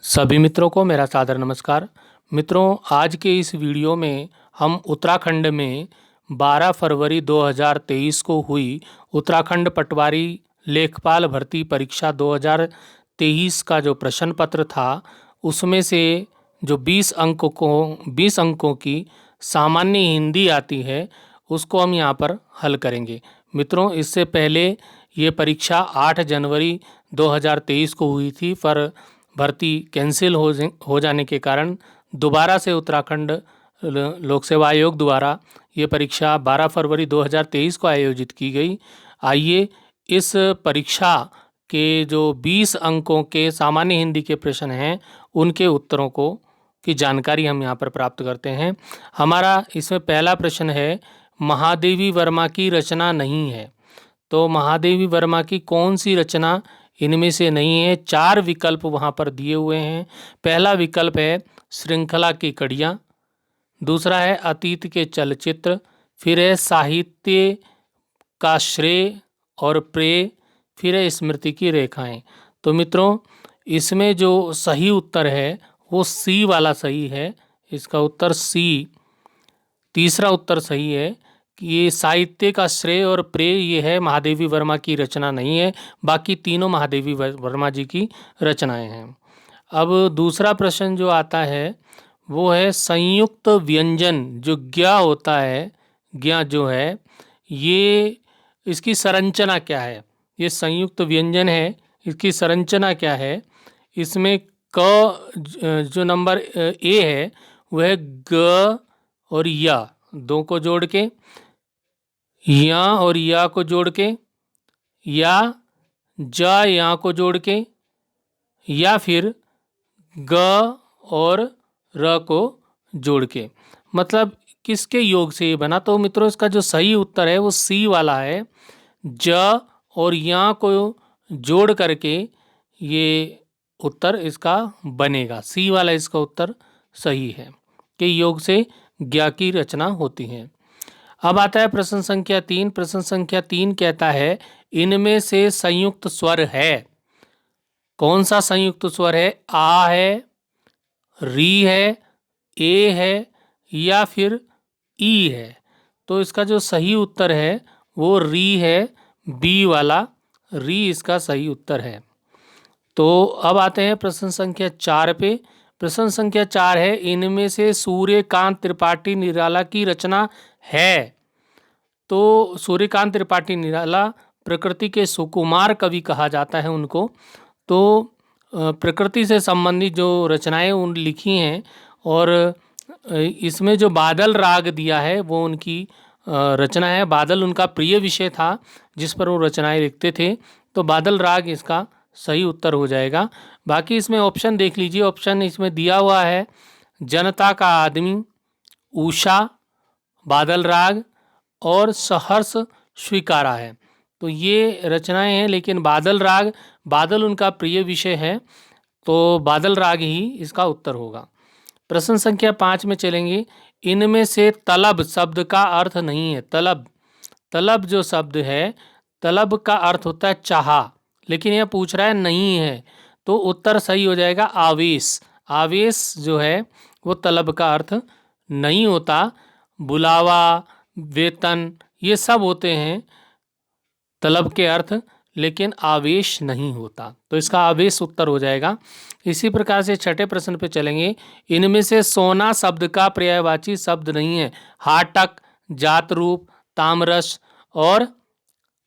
सभी मित्रों को मेरा सादर नमस्कार। मित्रों, आज के इस वीडियो में हम उत्तराखंड में 12 फरवरी 2023 को हुई उत्तराखंड पटवारी लेखपाल भर्ती परीक्षा 2023 का जो प्रश्न पत्र था, उसमें से जो 20 अंकों की सामान्य हिंदी आती है, उसको हम यहाँ पर हल करेंगे। मित्रों, इससे पहले ये परीक्षा 8 जनवरी 2023 को हुई थी, पर भर्ती कैंसिल हो जाने के कारण दोबारा से उत्तराखंड लोक सेवा आयोग द्वारा ये परीक्षा 12 फरवरी 2023 को आयोजित की गई। आइए इस परीक्षा के जो 20 अंकों के सामान्य हिंदी के प्रश्न हैं, उनके उत्तरों की जानकारी हम यहाँ पर प्राप्त करते हैं। हमारा इसमें पहला प्रश्न है, महादेवी वर्मा की रचना नहीं है। तो महादेवी वर्मा की कौन सी रचना इनमें से नहीं है? 4 विकल्प वहाँ पर दिए हुए हैं। पहला विकल्प है श्रृंखला की कड़ियाँ, दूसरा है अतीत के चलचित्र, फिर है साहित्य का श्रेय और प्रेय, फिर है स्मृति की रेखाएं। तो मित्रों, इसमें जो सही उत्तर है वो सी वाला सही है। इसका उत्तर सी, तीसरा उत्तर सही है कि ये साहित्य का श्रेय और प्रेय ये है, महादेवी वर्मा की रचना नहीं है। बाकी तीनों महादेवी वर्मा जी की रचनाएं हैं। अब दूसरा प्रश्न जो आता है वो है संयुक्त व्यंजन जो ज्ञ होता है, ज्ञ जो है, ये इसकी संरचना क्या है? ये संयुक्त व्यंजन है, इसकी संरचना क्या है? इसमें क जो नंबर ए है वह ग और या, दो को जोड़ के, या और या को जोड़ के, या जा या को जोड़ के, या फिर ग और र को जोड़ के, मतलब किसके योग से ये बना? तो मित्रों, इसका जो सही उत्तर है वो सी वाला है। ज और या को जोड़ करके ये उत्तर इसका बनेगा। सी वाला इसका उत्तर सही है कि योग से ज्ञ की रचना होती है। अब आता है प्रश्न संख्या 3। प्रश्न संख्या 3 कहता है, इनमें से संयुक्त स्वर है। कौन सा संयुक्त स्वर है? आ है, री है, ए है, या फिर ई है? तो इसका जो सही उत्तर है वो री है, बी वाला री इसका सही उत्तर है। तो अब आते हैं प्रश्न संख्या 4 पे। प्रश्न संख्या 4 है, इनमें से सूर्यकांत त्रिपाठी निराला की रचना है। तो सूर्यकांत त्रिपाठी निराला प्रकृति के सुकुमार कवि कहा जाता है उनको। तो प्रकृति से संबंधित जो रचनाएं उन लिखी हैं, और इसमें जो बादल राग दिया है वो उनकी रचना है। बादल उनका प्रिय विषय था जिस पर वो रचनाएं लिखते थे, तो बादल राग इसका सही उत्तर हो जाएगा। बाकी इसमें ऑप्शन देख लीजिए। ऑप्शन इसमें दिया हुआ है जनता का आदमी, उषा, बादल राग और सहर्ष स्वीकारा है। तो ये रचनाएं हैं, लेकिन बादल राग, बादल उनका प्रिय विषय है, तो बादल राग ही इसका उत्तर होगा। प्रश्न संख्या 5 में चलेंगे। इनमें से तलब शब्द का अर्थ नहीं है। तलब, तलब जो शब्द है, तलब का अर्थ होता है चाहा, लेकिन यह पूछ रहा है नहीं है, तो उत्तर सही हो जाएगा आवेश। आवेश जो है वो तलब का अर्थ नहीं होता। बुलावा, वेतन, ये सब होते हैं तलब के अर्थ, लेकिन आवेश नहीं होता, तो इसका आवेश उत्तर हो जाएगा। इसी प्रकार से छठे प्रश्न पे चलेंगे। इनमें से सोना शब्द का पर्यायवाची शब्द नहीं है। हाटक, जात रूप, तामरस और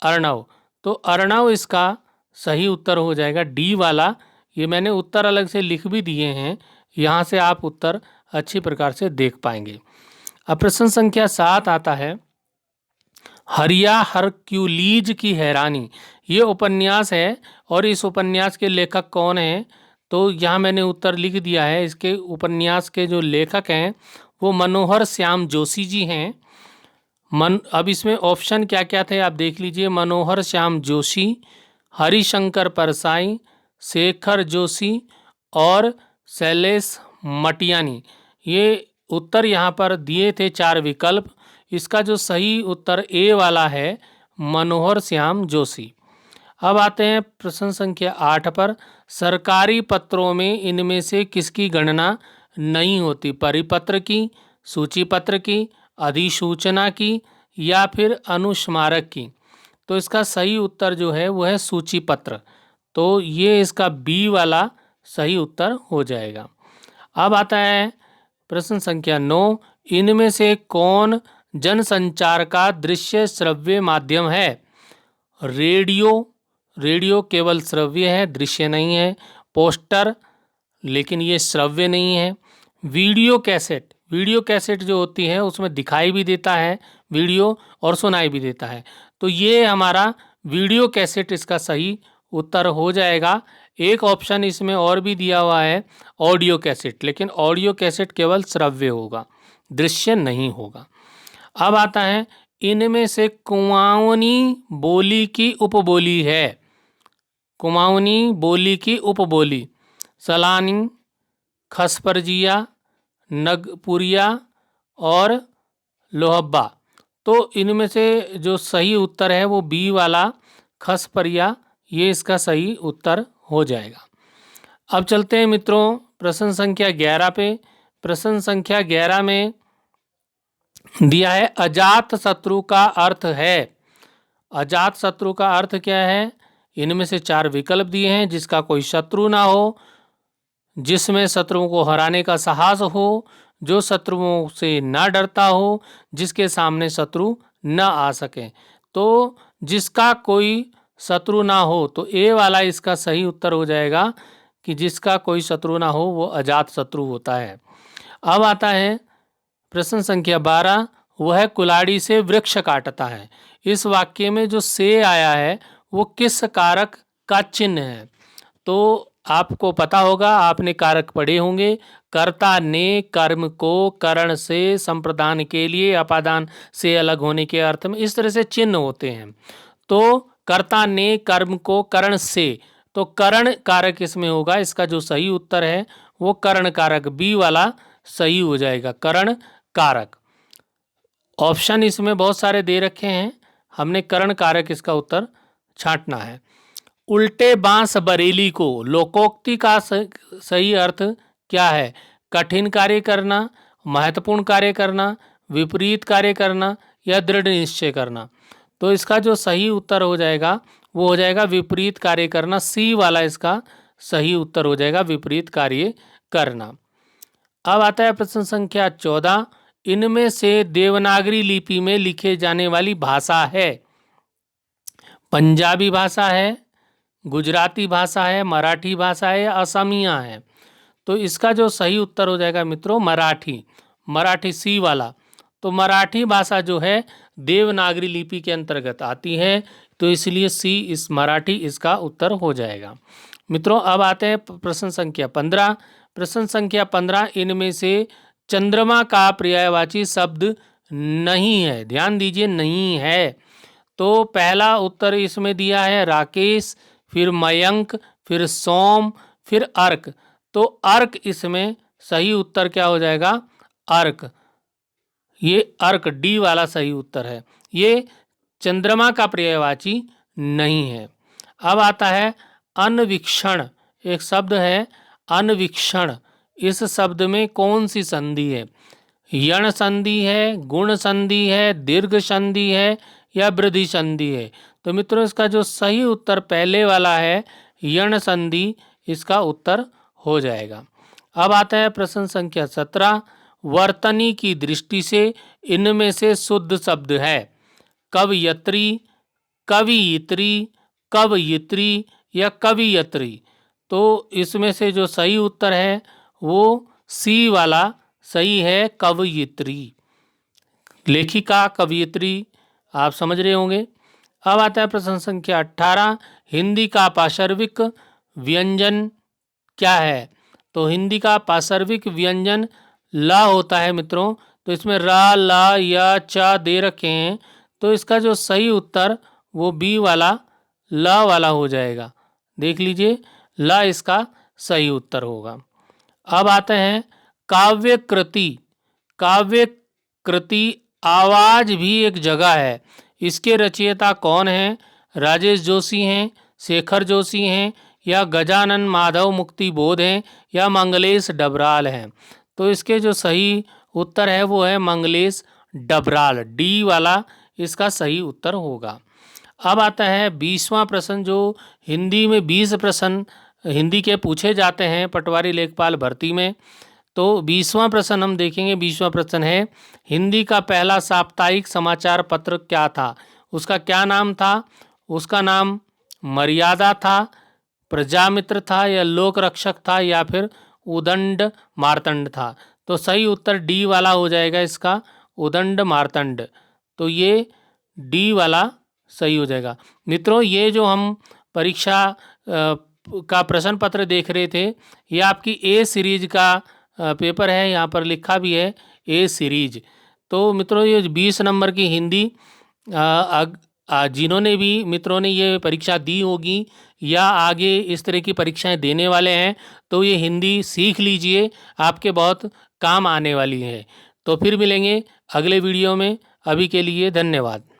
अर्णव। तो अर्णव इसका सही उत्तर हो जाएगा, डी वाला। ये मैंने उत्तर अलग से लिख भी दिए हैं, यहाँ से आप उत्तर अच्छी प्रकार से देख पाएंगे। अब प्रश्न संख्या 7 आता है, हरिया हरक्यूलीज की हैरानी। ये उपन्यास है, और इस उपन्यास के लेखक कौन हैं? तो यहाँ मैंने उत्तर लिख दिया है। इसके उपन्यास के जो लेखक हैं वो मनोहर श्याम जोशी जी हैं। अब इसमें ऑप्शन क्या क्या थे आप देख लीजिए। मनोहर श्याम जोशी, हरिशंकर परसाई, शेखर जोशी और शैलेश मटियानी। ये उत्तर यहाँ पर दिए थे 4 विकल्प। इसका जो सही उत्तर ए वाला है, मनोहर श्याम जोशी। अब आते हैं प्रश्न संख्या 8 पर। सरकारी पत्रों में इनमें से किसकी गणना नहीं होती? परिपत्र की, सूची पत्र की, अधिसूचना की या फिर अनुस्मारक की? तो इसका सही उत्तर जो है वो है सूची पत्र। तो ये इसका बी वाला सही उत्तर हो जाएगा। अब आता है प्रश्न संख्या 9। इनमें से कौन जनसंचार का दृश्य श्रव्य माध्यम है? रेडियो, रेडियो केवल श्रव्य है, दृश्य नहीं है। पोस्टर, लेकिन ये श्रव्य नहीं है। वीडियो कैसेट, वीडियो कैसेट जो होती है उसमें दिखाई भी देता है वीडियो और सुनाई भी देता है। तो ये हमारा वीडियो कैसेट इसका सही उत्तर हो जाएगा। एक ऑप्शन इसमें और भी दिया हुआ है ऑडियो कैसेट, लेकिन ऑडियो कैसेट केवल श्रव्य होगा, दृश्य नहीं होगा। अब आता है इनमें से कुमाऊनी बोली की उपबोली है। कुमाऊनी बोली की उपबोली सलानी, खसपरजिया, नगपुरिया और लोहब्बा। तो इनमें से जो सही उत्तर है वो बी वाला खसपरिया, ये इसका सही उत्तर हो जाएगा। अब चलते हैं मित्रों प्रश्न संख्या 11 पे। प्रश्न संख्या 11 में दिया है अजात शत्रु का अर्थ है। अजात शत्रु का अर्थ क्या है? इनमें से 4 विकल्प दिए हैं। जिसका कोई शत्रु ना हो, जिसमें शत्रुओं को हराने का साहस हो, जो शत्रुओं से ना डरता हो, जिसके सामने शत्रु न आ सके। तो जिसका कोई शत्रु ना हो, तो ए वाला इसका सही उत्तर हो जाएगा कि जिसका कोई शत्रु ना हो वो अजात शत्रु होता है। अब आता है प्रश्न संख्या 12। वह कुल्हाड़ी से वृक्ष काटता है। इस वाक्य में जो से आया है वो किस कारक का चिन्ह है? तो आपको पता होगा, आपने कारक पढ़े होंगे। कर्ता ने कर्म को करण से, संप्रदान के लिए, अपादान से अलग होने के अर्थ में, इस तरह से चिन्ह होते हैं। तो कर्ता ने कर्म को करण से, तो करण कारक इसमें होगा। इसका जो सही उत्तर है वो करण कारक बी वाला सही हो जाएगा, करण कारक। ऑप्शन इसमें बहुत सारे दे रखे हैं, हमने करण कारक इसका उत्तर छांटना है। उल्टे बांस बरेली को लोकोक्ति का सही अर्थ क्या है? कठिन कार्य करना, महत्वपूर्ण कार्य करना, विपरीत कार्य करना या दृढ़ निश्चय करना। तो इसका जो सही उत्तर हो जाएगा वो हो जाएगा विपरीत कार्य करना। सी वाला इसका सही उत्तर हो जाएगा, विपरीत कार्य करना। अब आता है प्रश्न संख्या 14। इनमें से देवनागरी लिपि में लिखे जाने वाली भाषा है। पंजाबी भाषा है, गुजराती भाषा है, मराठी भाषा है या असमिया है? तो इसका जो सही उत्तर हो जाएगा मित्रों मराठी, मराठी सी वाला। तो मराठी भाषा जो है देवनागरी लिपि के अंतर्गत आती है, तो इसलिए सी इस मराठी इसका उत्तर हो जाएगा। मित्रों अब आते हैं प्रश्न संख्या 15। प्रश्न संख्या 15। इनमें से चंद्रमा का पर्यायवाची शब्द नहीं है। ध्यान दीजिए, नहीं है। तो पहला उत्तर इसमें दिया है राकेश, फिर मयंक, फिर सोम, फिर अर्क। तो अर्क इसमें सही उत्तर क्या हो जाएगा? अर्क। ये अर्क डी वाला सही उत्तर है। ये चंद्रमा का पर्यायवाची नहीं है। अब आता है अन्वीक्षण। एक शब्द है अन्वीक्षण। इस शब्द में कौन सी संधि है? यण संधि है, गुण संधि है, दीर्घ संधि है या वृद्धि संधि है? तो मित्रों इसका जो सही उत्तर पहले वाला है यण संधि, इसका उत्तर हो जाएगा। अब आता है प्रश्न संख्या 17। वर्तनी की दृष्टि से इनमें से शुद्ध शब्द है। कवयत्री, कवियित्री, कवयित्री या कवियत्री? तो इसमें से जो सही उत्तर है वो सी वाला सही है, कवयित्री। लेखिका कवयित्री, आप समझ रहे होंगे। अब आता है प्रश्न संख्या 18। हिंदी का पार्श्विक व्यंजन क्या है? तो हिंदी का पार्श्विक व्यंजन ल होता है मित्रों। तो इसमें रा, ला या चा दे रखे हैं, तो इसका जो सही उत्तर वो बी वाला ल वाला हो जाएगा। देख लीजिए, ल इसका सही उत्तर होगा। अब आते हैं काव्य कृति। काव्य कृति आवाज भी एक जगह है, इसके रचयिता कौन है? राजेश जोशी हैं, शेखर जोशी हैं, या गजानन माधव मुक्ति बोध हैं, या मंगलेश डबराल हैं। तो इसके जो सही उत्तर है वो है मंगलेश डबराल, डी वाला इसका सही उत्तर होगा। अब आता है 20वां प्रश्न, जो हिंदी में 20 प्रश्न हिंदी के पूछे जाते हैं पटवारी लेखपाल भर्ती में। तो 20वां प्रश्न हम देखेंगे। 20वां प्रश्न है, हिंदी का पहला साप्ताहिक समाचार पत्र क्या था? उसका क्या नाम था? उसका नाम मर्यादा था, प्रजामित्र था, या लोक रक्षक था, या फिर उदंड मार्तंड था। तो सही उत्तर डी वाला हो जाएगा इसका, उदंड मार्तंड। तो ये डी वाला सही हो जाएगा। मित्रों, ये जो हम परीक्षा का प्रश्न पत्र देख रहे थे, ये आपकी ए सीरीज का पेपर है। यहाँ पर लिखा भी है ए सीरीज। तो मित्रों, ये 20 नंबर की हिंदी जिन्होंने भी मित्रों ने ये परीक्षा दी होगी या आगे इस तरह की परीक्षाएं देने वाले हैं, तो ये हिंदी सीख लीजिए, आपके बहुत काम आने वाली है। तो फिर मिलेंगे अगले वीडियो में। अभी के लिए धन्यवाद।